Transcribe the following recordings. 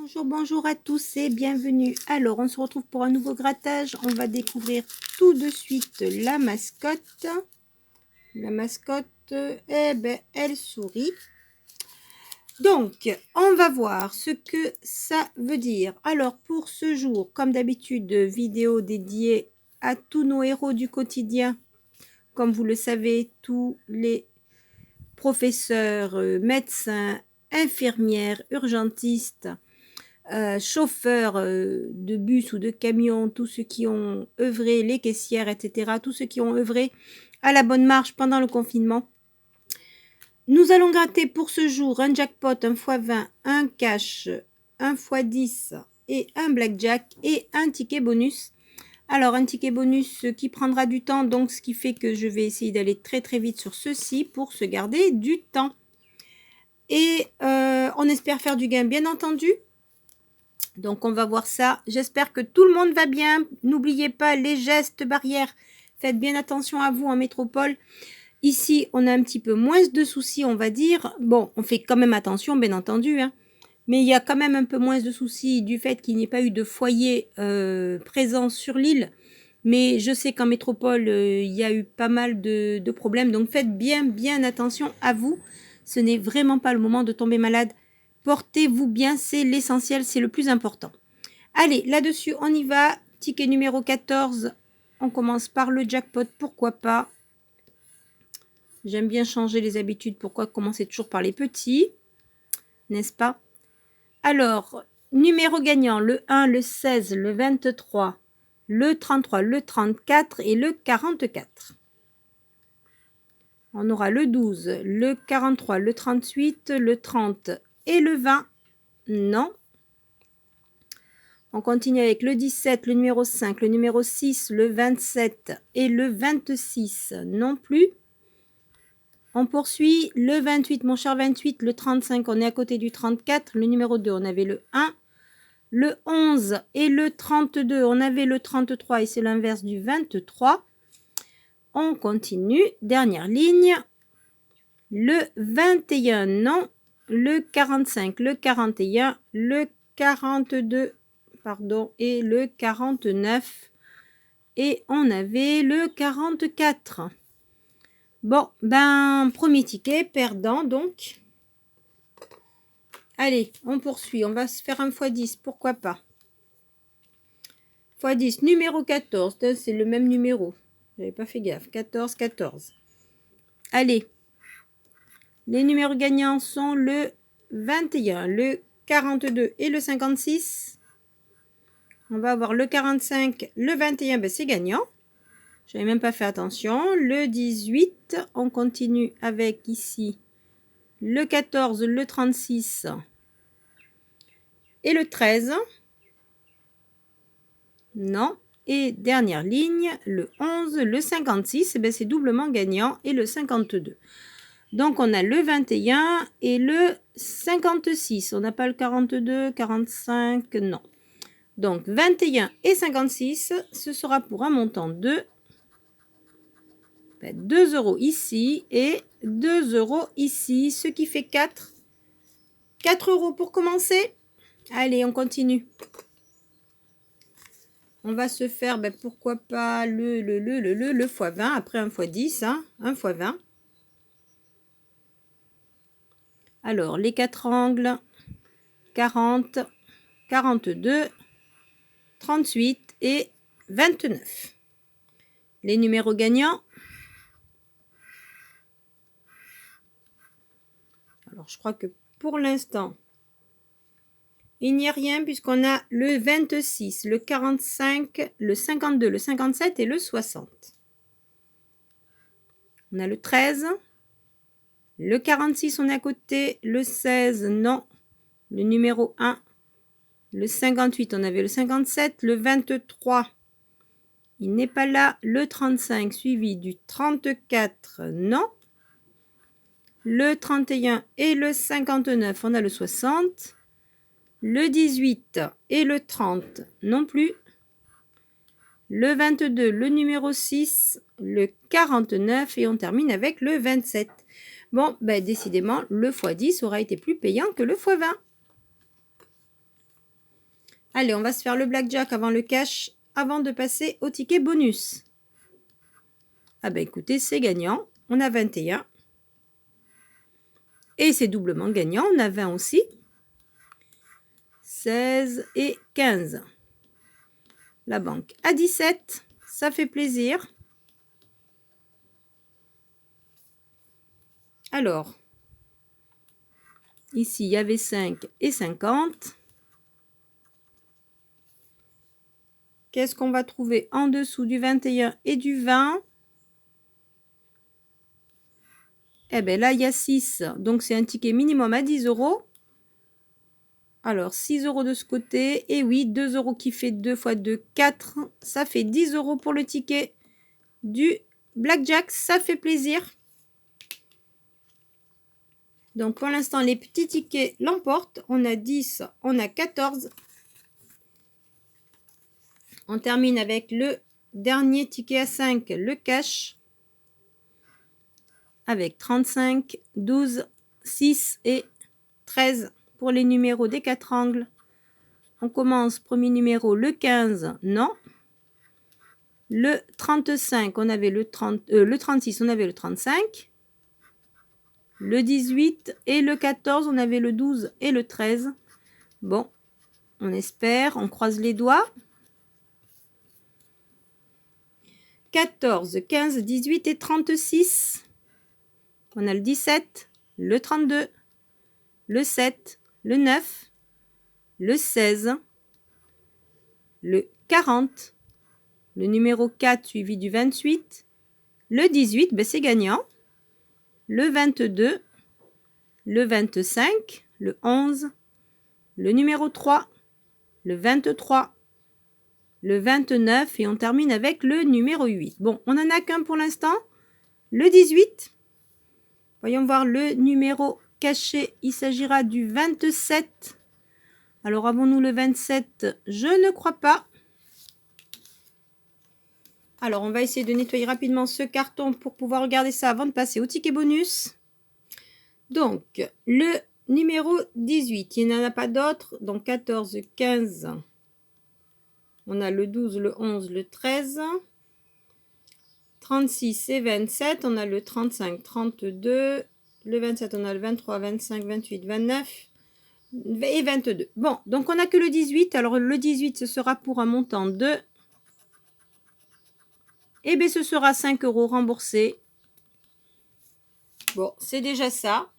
Bonjour, bonjour à tous et bienvenue. Alors, on se retrouve pour un nouveau grattage. On va découvrir tout de suite la mascotte. La mascotte, eh ben, elle sourit. Donc, on va voir ce que ça veut dire. Alors, pour ce jour, comme d'habitude, vidéo dédiée à tous nos héros du quotidien. Comme vous le savez, tous les professeurs, médecins, infirmières, urgentistes, chauffeurs de bus ou de camions, tous ceux qui ont œuvré, les caissières, etc., tous ceux qui ont œuvré à la bonne marche pendant le confinement. Nous allons gratter pour ce jour un jackpot, un x20, un cash, un x10 et un blackjack et un ticket bonus. Alors, un ticket bonus qui prendra du temps, donc ce qui fait que je vais essayer d'aller très très vite sur ceci pour se garder du temps. Et on espère faire du gain, bien entendu. Donc, on va voir ça. J'espère que tout le monde va bien. N'oubliez pas les gestes barrières. Faites bien attention à vous en métropole. Ici, on a un petit peu moins de soucis, on va dire. Bon, on fait quand même attention, bien entendu, hein. Mais il y a quand même un peu moins de soucis du fait qu'il n'y ait pas eu de foyer présent sur l'île. Mais je sais qu'en métropole, il y a eu pas mal de problèmes. Donc, faites bien attention à vous. Ce n'est vraiment pas le moment de tomber malade. Portez-vous bien, c'est l'essentiel, c'est le plus important. Allez, là-dessus, on y va. Ticket numéro 14. On commence par le jackpot, pourquoi pas. J'aime bien changer les habitudes. Pourquoi commencer toujours par les petits? N'est-ce pas? Alors, numéro gagnant, le 1, le 16, le 23, le 33, le 34 et le 44. On aura le 12, le 43, le 38, le 30 et le 20. Non. On continue avec le 17, le numéro 5, le numéro 6, le 27 et le 26. Non plus. On poursuit le 28, mon cher 28, le 35, on est à côté du 34. Le numéro 2, on avait le 1. Le 11 et le 32, on avait le 33 et c'est l'inverse du 23. On continue, dernière ligne. Le 21, non. Le 45, le 41, le 42, pardon, et le 49. Et on avait le 44. Bon, ben, premier ticket, perdant donc. Allez, on poursuit. On va se faire un x10, pourquoi pas. x10, numéro 14. C'est le même numéro. J'avais pas fait gaffe. 14, 14. Allez. Les numéros gagnants sont le 21, le 42 et le 56. On va avoir le 45, le 21, ben c'est gagnant. J'avais même pas fait attention. Le 18, on continue avec ici le 14, le 36 et le 13. Non. Et dernière ligne, le 11, le 56, ben c'est doublement gagnant, et le 52. Donc, on a le 21 et le 56. On n'a pas le 42, 45, non. Donc, 21 et 56, ce sera pour un montant de 2 € ici et 2 € ici, ce qui fait 4. 4 € pour commencer. Allez, on continue. On va se faire, ben, pourquoi pas, le x20, après un x10, hein, un x20. Alors, les 4 angles, 40, 42, 38 et 29. Les numéros gagnants. Alors, je crois que pour l'instant, il n'y a rien puisqu'on a le 26, le 45, le 52, le 57 et le 60. On a le 13, le 46, on est à côté, le 16, non, le numéro 1, le 58, on avait le 57, le 23, il n'est pas là, le 35 suivi du 34, non, le 31 et le 59, on a le 60, le 18 et le 30 non plus, le 22, le numéro 6, le 49 et on termine avec le 27. Bon, ben décidément, le x10 aura été plus payant que le x20. Allez, on va se faire le blackjack avant le cash, avant de passer au ticket bonus. Ah ben écoutez, c'est gagnant. On a 21. Et c'est doublement gagnant. On a 20 aussi. 16 et 15. La banque à 17. Ça fait plaisir. Alors, ici, il y avait 5 et 50. Qu'est-ce qu'on va trouver en dessous du 21 et du 20? Eh bien là, il y a 6. Donc, c'est un ticket minimum à 10 €. Alors, 6 € de ce côté. Et oui, 2 € qui fait 2 fois 2, 4. Ça fait 10 € pour le ticket du blackjack. Ça fait plaisir. Donc, pour l'instant, les petits tickets l'emportent. On a 10, on a 14. On termine avec le dernier ticket à 5, le cash. Avec 35, 12, 6 et 13 pour les numéros des 4 angles. On commence, premier numéro, le 15, non. Le 35, on avait le 36, on avait le 35. Le 18 et le 14, on avait le 12 et le 13. Bon, on espère, on croise les doigts. 14, 15, 18 et 36. On a le 17, le 32, le 7, le 9, le 16, le 40, le numéro 4 suivi du 28, le 18, ben c'est gagnant, le 22, le 25, le 11, le numéro 3, le 23, le 29 et on termine avec le numéro 8. Bon, on n'en a qu'un pour l'instant, le 18. Voyons voir le numéro caché, il s'agira du 27. Alors, avons-nous le 27? Je ne crois pas. Alors, on va essayer de nettoyer rapidement ce carton pour pouvoir regarder ça avant de passer au ticket bonus. Donc, le numéro 18, il n'y en a pas d'autres. Donc, 14, 15. On a le 12, le 11, le 13. 36 et 27. On a le 35, 32. Le 27, on a le 23, 25, 28, 29 et 22. Bon, donc on n'a que le 18. Alors, le 18, ce sera pour un montant de... Eh bien, ce sera 5 € remboursés. Bon, c'est déjà ça.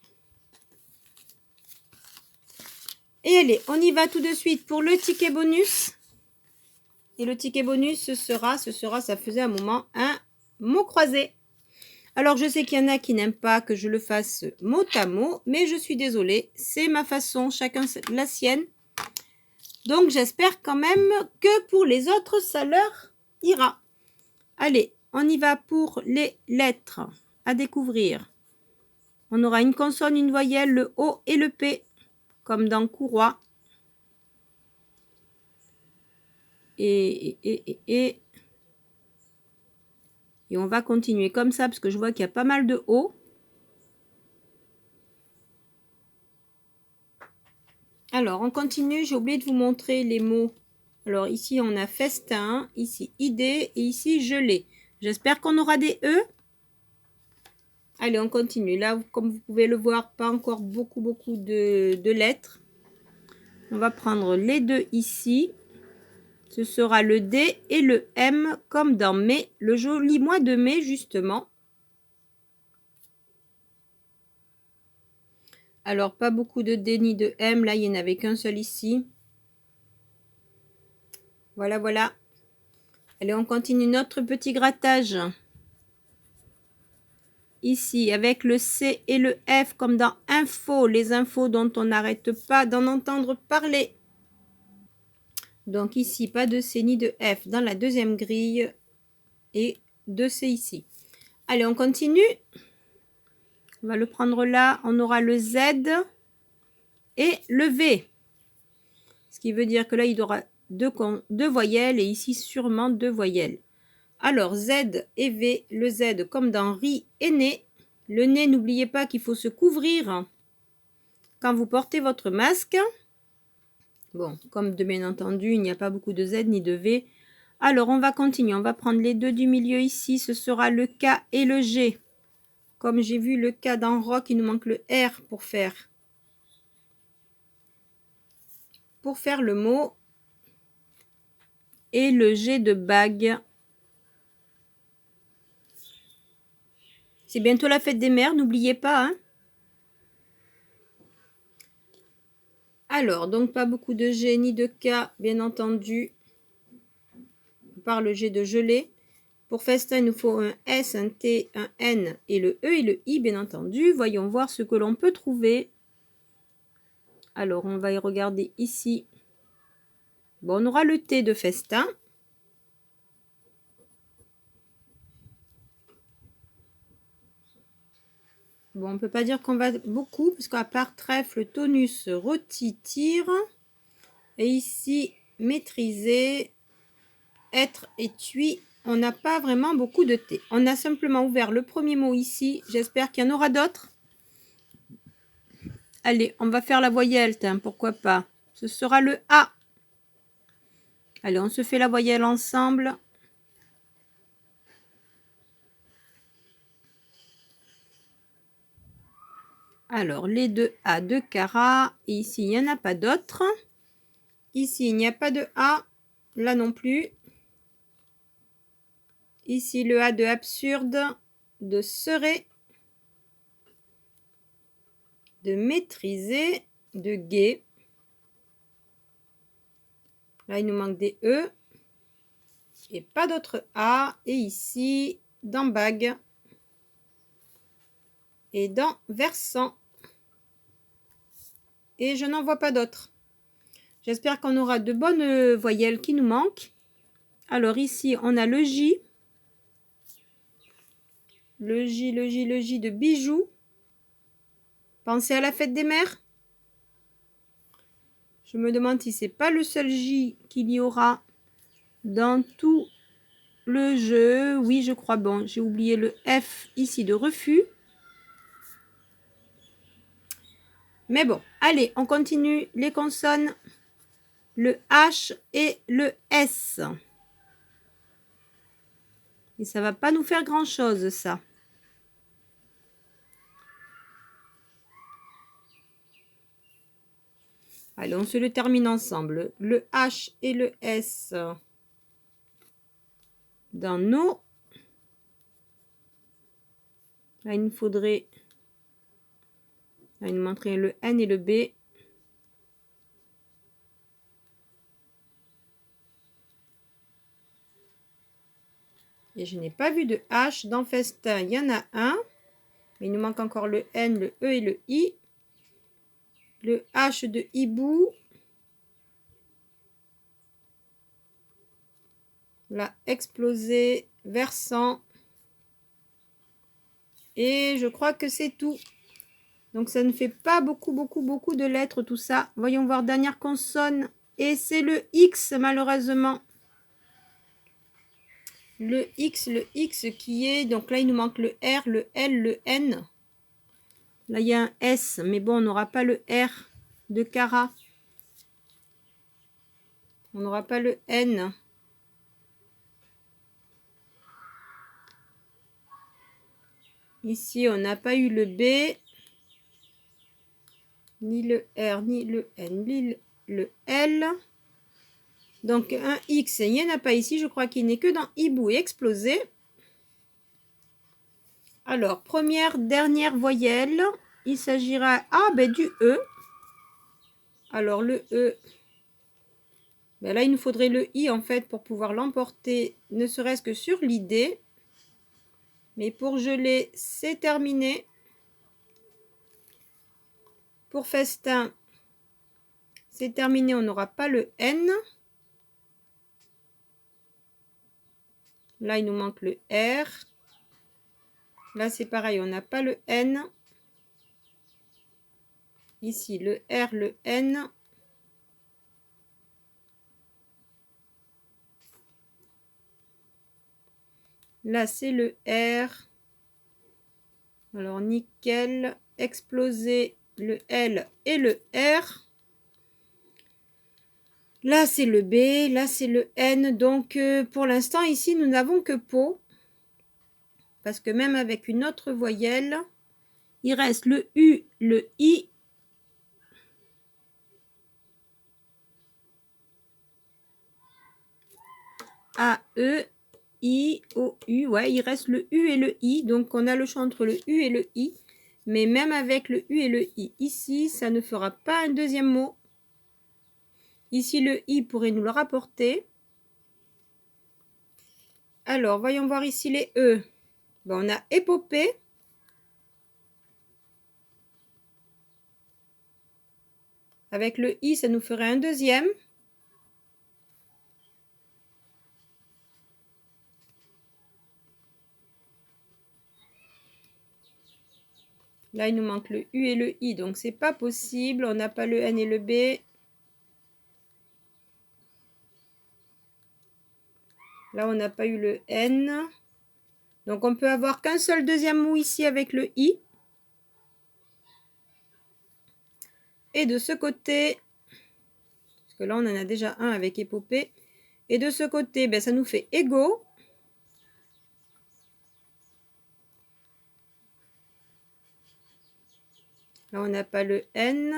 Et allez, on y va tout de suite pour le ticket bonus. Et le ticket bonus, ce sera, ça faisait un moment, un mot croisé. Alors, je sais qu'il y en a qui n'aiment pas que je le fasse mot à mot, mais je suis désolée, c'est ma façon, chacun la sienne. Donc, j'espère quand même que pour les autres, ça leur ira. Allez, on y va pour les lettres à découvrir. On aura une consonne, une voyelle, le O et le P, comme dans courroie. Et on va continuer comme ça, parce que je vois qu'il y a pas mal de O. Alors, on continue. J'ai oublié de vous montrer les mots. Alors, ici, on a festin, ici, idée, et ici, gelée. J'espère qu'on aura des E. Allez, on continue. Là, comme vous pouvez le voir, pas encore beaucoup de lettres. On va prendre les deux ici. Ce sera le D et le M, comme dans mai, le joli mois de mai, justement. Alors, pas beaucoup de D ni de M. Là, il n'y en avait qu'un seul ici. Voilà, voilà. Allez, on continue notre petit grattage. Ici, avec le C et le F, comme dans info, les infos dont on n'arrête pas d'en entendre parler. Donc ici, pas de C ni de F dans la deuxième grille et de C ici. Allez, on continue. On va le prendre là. On aura le Z et le V. Ce qui veut dire que là, il y aura deux voyelles et ici, sûrement deux voyelles. Alors, Z et V. Le Z comme dans riz et nez. Le nez, n'oubliez pas qu'il faut se couvrir quand vous portez votre masque. Bon, comme de bien entendu, il n'y a pas beaucoup de Z ni de V. Alors, on va continuer. On va prendre les deux du milieu ici. Ce sera le K et le G. Comme j'ai vu le K dans rock, il nous manque le R pour faire le mot. Et le G de bague. C'est bientôt la fête des mères, n'oubliez pas. Hein. Alors, donc pas beaucoup de G ni de K, bien entendu. Par le G de gelée. Pour festin, il nous faut un S, un T, un N et le E et le I, bien entendu. Voyons voir ce que l'on peut trouver. Alors, on va y regarder ici. Bon, on aura le T de festin. Bon, on ne peut pas dire qu'on va beaucoup, parce qu'à part trèfle, tonus, rôti, tire. Et ici, maîtriser, être, étui. On n'a pas vraiment beaucoup de T. On a simplement ouvert le premier mot ici. J'espère qu'il y en aura d'autres. Allez, on va faire la voyelle, pourquoi pas. Ce sera le A. Allez, on se fait la voyelle ensemble. Alors, les deux A de Cara. Et ici, il n'y en a pas d'autres. Ici, il n'y a pas de A. Là non plus. Ici, le A de absurde, de serait, de maîtriser, de gai. Là, il nous manque des E. Et pas d'autres A. Et ici, dans bague. Et dans versant. Et je n'en vois pas d'autres. J'espère qu'on aura de bonnes voyelles qui nous manquent. Alors ici, on a le J. Le J de bijoux. Pensez à la fête des mères. Je me demande si c'est pas le seul J qu'il y aura dans tout le jeu. Oui, je crois. Bon, j'ai oublié le F ici de refus. Mais bon, allez, on continue les consonnes. Le H et le S. Et ça va pas nous faire grand chose, ça. Allez, on se le termine ensemble. Le H et le S dans nos. Là, il nous faudrait. Là, il nous manquerait le N et le B. Et je n'ai pas vu de H. Dans festin, il y en a un. Mais il nous manque encore le N, le E et le I. Le H de hibou. Là, explosé, versant. Et je crois que c'est tout. Donc, ça ne fait pas beaucoup de lettres, tout ça. Voyons voir, dernière consonne. Et c'est le X, malheureusement. Le X qui est... Donc là, il nous manque le R, le L, le N. Là, il y a un S, mais bon, on n'aura pas le R de Cara. On n'aura pas le N. Ici, on n'a pas eu le B, ni le R, ni le N, ni le L. Donc, un X, il n'y en a pas ici. Je crois qu'il n'est que dans hibou et explosé. Alors, dernière voyelle. Il s'agira du E. Alors, le E. Ben là, il nous faudrait le I, en fait, pour pouvoir l'emporter, ne serait-ce que sur l'idée. Mais pour geler, c'est terminé. Pour festin, c'est terminé. On n'aura pas le N. Là, il nous manque le R. Là, c'est pareil, on n'a pas le N. Ici, le R, le N. Là, c'est le R. Alors, nickel. Exploser le L et le R. Là, c'est le B, là, c'est le N. Donc, pour l'instant, ici, nous n'avons que pot. Parce que même avec une autre voyelle, il reste le U, le I. A, E, I, O, U. Ouais, il reste le U et le I. Donc, on a le choix entre le U et le I. Mais même avec le U et le I ici, ça ne fera pas un deuxième mot. Ici, le I pourrait nous le rapporter. Alors, voyons voir ici les E. Ben, on a épopée. Avec le I, ça nous ferait un deuxième. Là, il nous manque le U et le I, donc c'est pas possible. On n'a pas le N et le B. Là, on n'a pas eu le N. Donc, on peut avoir qu'un seul deuxième mot ici avec le I. Et de ce côté, parce que là, on en a déjà un avec épopée. Et de ce côté, ben, ça nous fait égaux. Là, on n'a pas le N.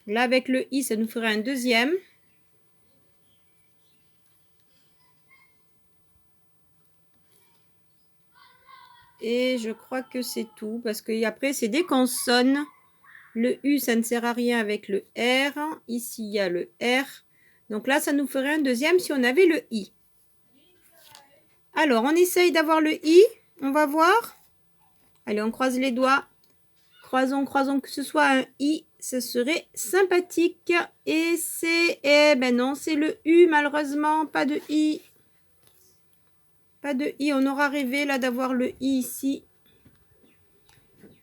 Là, avec le I, ça nous ferait un deuxième. Et je crois que c'est tout. Parce que après, c'est des consonnes. Le U, ça ne sert à rien avec le R. Ici, il y a le R. Donc là, ça nous ferait un deuxième si on avait le I. Alors, on essaye d'avoir le I. On va voir. Allez, on croise les doigts. Croisons, croisons, que ce soit un I, ce serait sympathique. Et c'est... Eh ben non, c'est le U, malheureusement. Pas de I. Pas de I. On aura rêvé, là, d'avoir le I ici.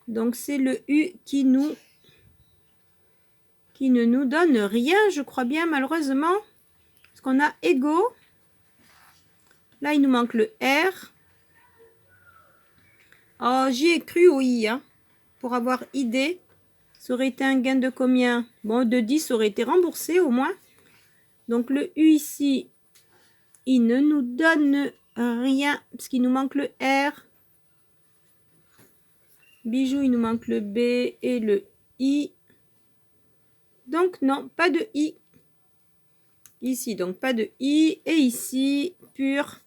Donc, c'est le U qui ne nous donne rien, je crois bien, malheureusement. Parce qu'on a égaux. Là, il nous manque le R. Oh, j'y ai cru au I, hein, pour avoir idée. Ça aurait été un gain de combien? Bon, de 10, ça aurait été remboursé au moins. Donc, le U ici, il ne nous donne rien, parce qu'il nous manque le R. Bijou, il nous manque le B et le I. Donc, non, pas de I. Ici, donc, pas de I. Et ici, pur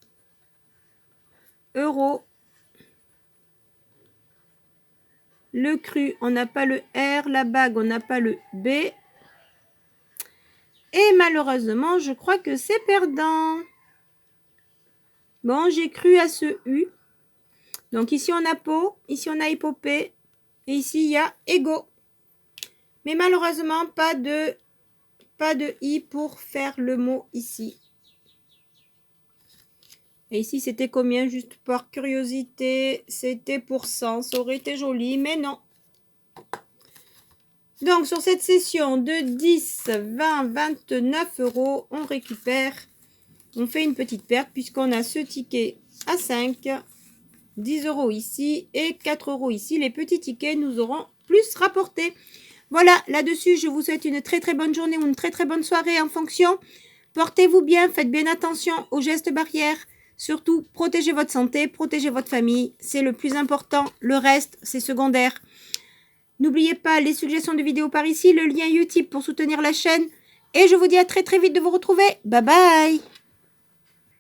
euro. Le cru, on n'a pas le R. La bague, on n'a pas le B. Et malheureusement, je crois que c'est perdant. Bon, j'ai cru à ce U. Donc ici, on a pot. Ici, on a épopée. Et ici, il y a égaux. Mais malheureusement, pas de I pour faire le mot ici. Et ici, c'était combien? Juste par curiosité. C'était pour 100. Ça aurait été joli, mais non. Donc, sur cette session de 10, 20, 29 euros, on récupère. On fait une petite perte puisqu'on a ce ticket à 5, 10 euros ici et 4 euros ici. Les petits tickets nous auront plus rapporté. Voilà, là-dessus, je vous souhaite une très très bonne journée ou une très très bonne soirée en fonction. Portez-vous bien, faites bien attention aux gestes barrières. Surtout, protégez votre santé, protégez votre famille. C'est le plus important. Le reste, c'est secondaire. N'oubliez pas les suggestions de vidéos par ici, le lien Utip pour soutenir la chaîne. Et je vous dis à très très vite de vous retrouver. Bye bye!